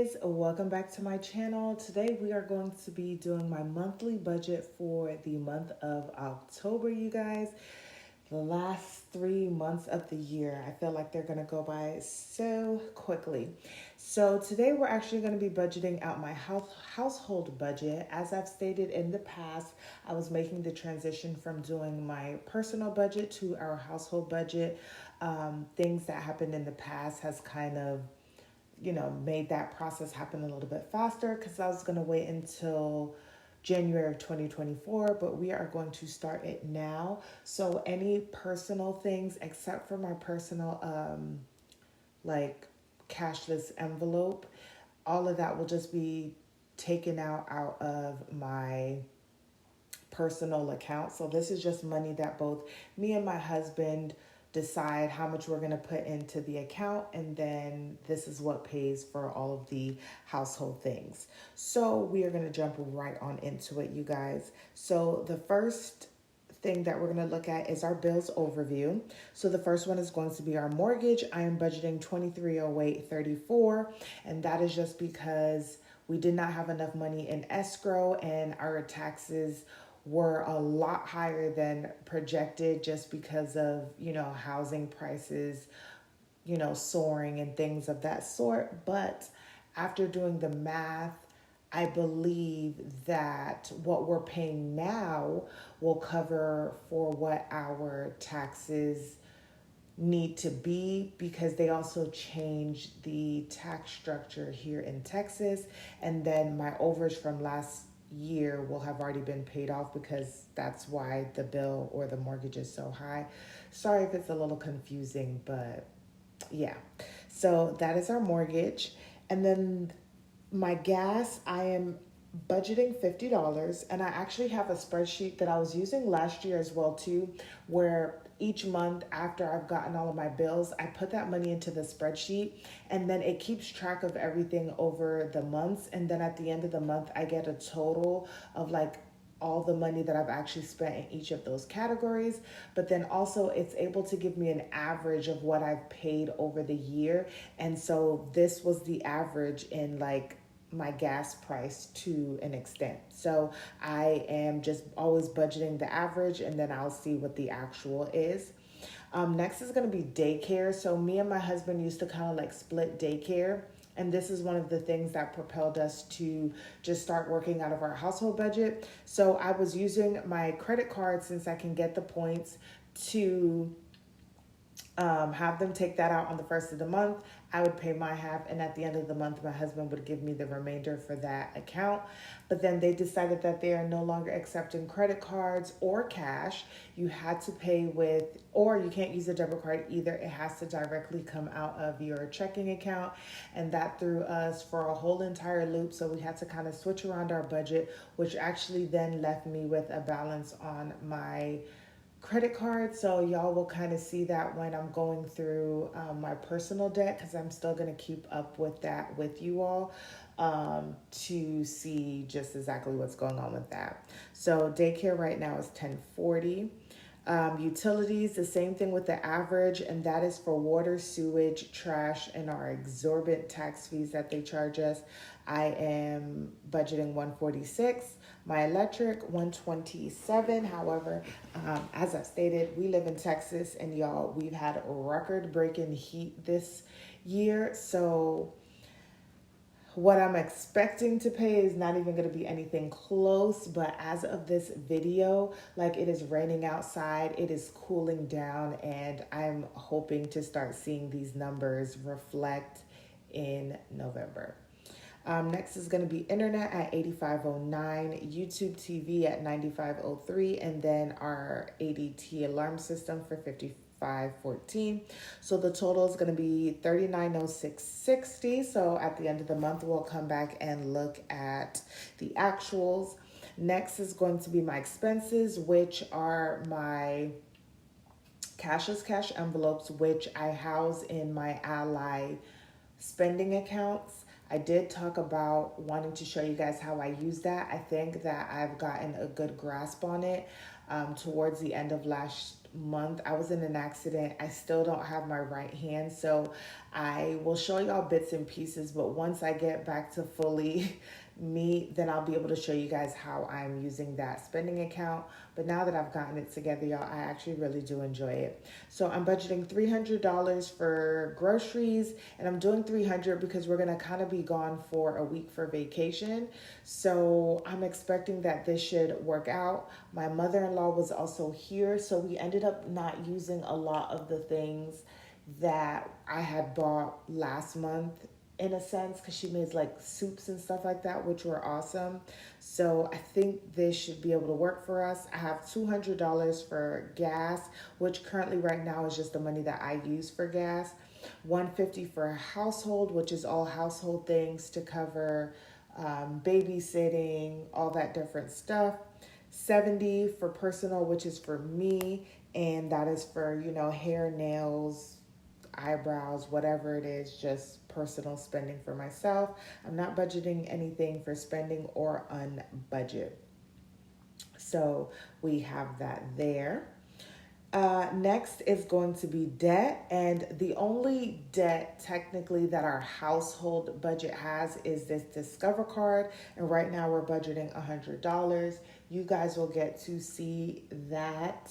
guys, welcome back to my channel. Today we are going to be doing my monthly budget for the month of October, you guys. The last 3 months of the year, I feel like they're gonna go by so quickly. So today we're actually gonna be budgeting out my household budget. As I've stated in the past, I was making the transition from doing my personal budget to our household budget. Things that happened in the past has kind of made that process happen a little bit faster because I was going to wait until January of 2024, but we are going to start it now. So any personal things except for my personal like cashless envelope, all of that will just be taken out of my personal account. So this is just money that both me and my husband decide how much we're going to put into the account, and then this is what pays for all of the household things. So we are going to jump right on into it, you guys. So the first thing that we're going to look at is our bills overview. So the first one is going to be our mortgage. I am budgeting $2308.34, and that is just because we did not have enough money in escrow and our taxes were a lot higher than projected just because of, housing prices, soaring and things of that sort. But after doing the math, I believe that what we're paying now will cover for what our taxes need to be, because they also changed the tax structure here in Texas. And then my overage from last year will have already been paid off, because that's why the bill or the mortgage is so high. Sorry if it's a little confusing, but yeah. So that is our mortgage. And then my gas, I am budgeting $50, and I actually have a spreadsheet that I was using last year as well too, where each month after I've gotten all of my bills, I put that money into the spreadsheet, and then it keeps track of everything over the months. And then at the end of the month, I get a total of like all the money that I've actually spent in each of those categories. But then also it's able to give me an average of what I've paid over the year. And so this was the average in like my gas price to an extent. So I am just always budgeting the average, and then I'll see what the actual is. Next is going to be daycare. So me and my husband used to kind of like split daycare. And this is one of the things that propelled us to just start working out of our household budget. So I was using my credit card, since I can get the points, to have them take that out on the first of the month. I would pay my half, and at the end of the month, my husband would give me the remainder for that account. But then they decided that they are no longer accepting credit cards or cash. You had to pay with, or you can't use a debit card either. It has to directly come out of your checking account, and that threw us for a whole entire loop. So we had to kind of switch around our budget, which actually then left me with a balance on my credit card. So y'all will kind of see that when I'm going through my personal debt, because I'm still going to keep up with that with you all, to see just exactly what's going on with that. So daycare right now is $10.40. Utilities, the same thing with the average, and that is for water, sewage, trash, and our exorbitant tax fees that they charge us. I am budgeting $146. My electric, $127. However, as I've stated, we live in Texas, and y'all, we've had record-breaking heat this year. So what I'm expecting to pay is not even going to be anything close. But as of this video, like, it is raining outside, it is cooling down, and I'm hoping to start seeing these numbers reflect in November. Next is going to be internet at 8509, YouTube TV at 9503, and then our ADT alarm system for 5514. So the total is going to be 3906.60. So at the end of the month, we'll come back and look at the actuals. Next is going to be my expenses, which are my cashless cash envelopes, which I house in my Ally spending accounts. I did talk about wanting to show you guys how I use that. I think that I've gotten a good grasp on it towards the end of last month I was in an accident. I still don't have my right hand, so I will show y'all bits and pieces, but once I get back to fully me, then I'll be able to show you guys how I'm using that spending account. But now that I've gotten it together, y'all, I actually really do enjoy it. So I'm budgeting $300 for groceries, and I'm doing $300 because we're gonna kind of be gone for a week for vacation. So I'm expecting that this should work out. My mother-in-law was also here, so we ended up not using a lot of the things that I had bought last month, in a sense, because she made like soups and stuff like that, which were awesome. So I think this should be able to work for us. I have $200 for gas, which currently right now is just the money that I use for gas. $150 for a household, which is all household things to cover babysitting, all that different stuff. $70 for personal, which is for me, and that is for, you know, hair, nails, eyebrows, whatever it is, just personal spending for myself. I'm not budgeting anything for spending or on budget. So we have that there. Next is going to be debt, and the only debt technically that our household budget has is this Discover card, and right now we're budgeting $100. You guys will get to see that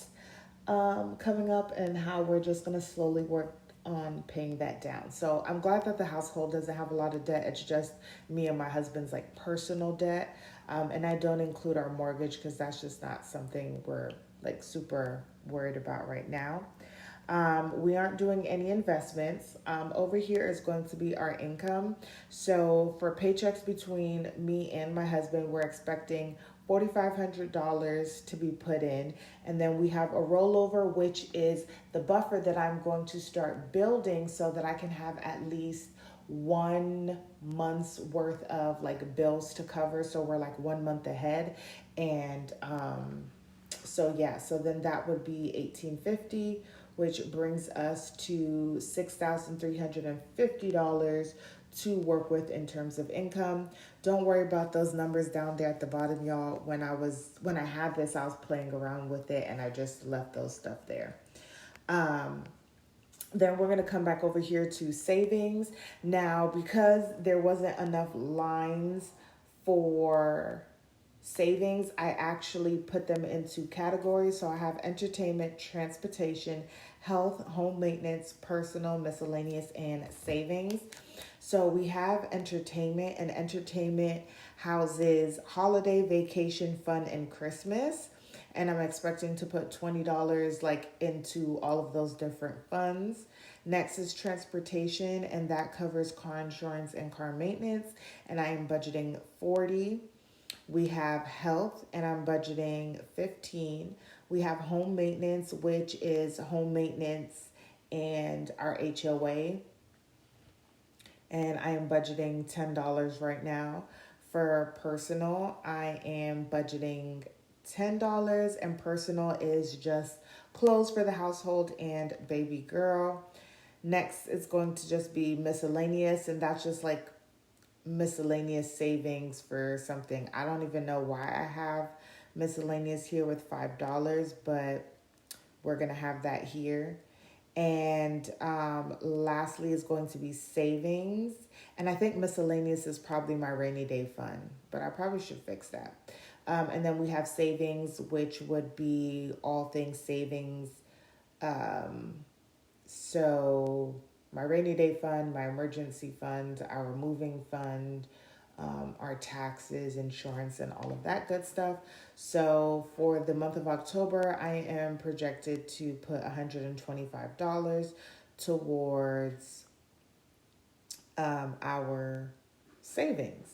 coming up, and how we're just going to slowly work on paying that down. So I'm glad that the household doesn't have a lot of debt. It's just me and my husband's like personal debt. And I don't include our mortgage because that's just not something we're like super worried about right now. We aren't doing any investments. Over here is going to be our income. So for paychecks between me and my husband, we're expecting $4,500 to be put in. And then we have a rollover, which is the buffer that I'm going to start building so that I can have at least 1 month's worth of like bills to cover. So we're like 1 month ahead. And so yeah, so then that would be $1,850, which brings us to $6,350 to work with in terms of income. Don't worry about those numbers down there at the bottom, y'all. When I had this, I was playing around with it and I just left those stuff there. Then we're going to come back over here to savings. Now, because there wasn't enough lines for savings, I actually put them into categories. So I have entertainment, transportation, health, home maintenance, personal, miscellaneous, and savings. So we have entertainment, and entertainment houses holiday, vacation, fun, and Christmas. And I'm expecting to put $20 like into all of those different funds. Next is transportation, and that covers car insurance and car maintenance, and I am budgeting $40. We have health, and I'm budgeting $15. We have home maintenance, which is home maintenance and our HOA, and I am budgeting $10 right now. For personal, I am budgeting $10, and personal is just clothes for the household and baby girl. Next is going to just be miscellaneous, and that's just like miscellaneous savings for something. I don't even know why I have miscellaneous here with $5, but we're going to have that here. And lastly is going to be savings. And I think miscellaneous is probably my rainy day fund, but I probably should fix that. And then we have savings, which would be all things savings. So my rainy day fund, my emergency fund, our moving fund, our taxes, insurance, and all of that good stuff. So for the month of October, I am projected to put $125 towards our savings.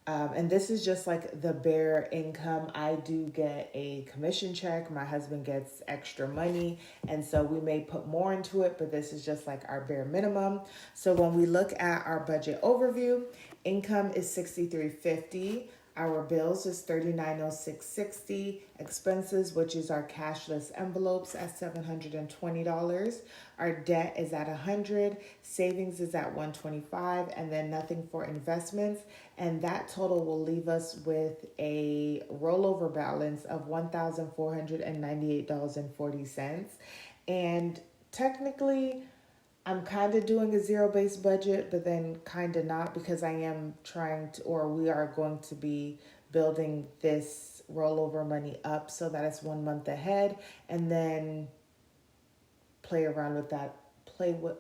And this is just like the bare income. I do get a commission check. My husband gets extra money. And so we may put more into it, but this is just like our bare minimum. So when we look at our budget overview, income is $6,350. Our bills is $3906.60. Expenses, which is our cashless envelopes, at $720. Our debt is at $100. Savings is at $125, and then nothing for investments. And that total will leave us with a rollover balance of $1,498.40. And technically, I'm kind of doing a zero-based budget, but then kind of not, because I am trying to, or we are going to be building this rollover money up so that it's 1 month ahead, and then play around with that,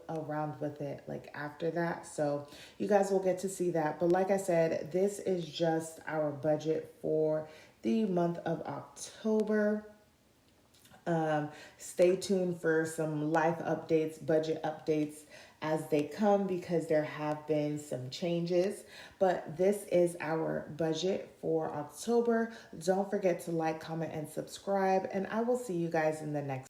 around with it like after that. So you guys will get to see that. But like I said, this is just our budget for the month of October. Stay tuned for some life updates, budget updates as they come, because there have been some changes. But this is our budget for October. Don't forget to like, comment, and subscribe. And I will see you guys in the next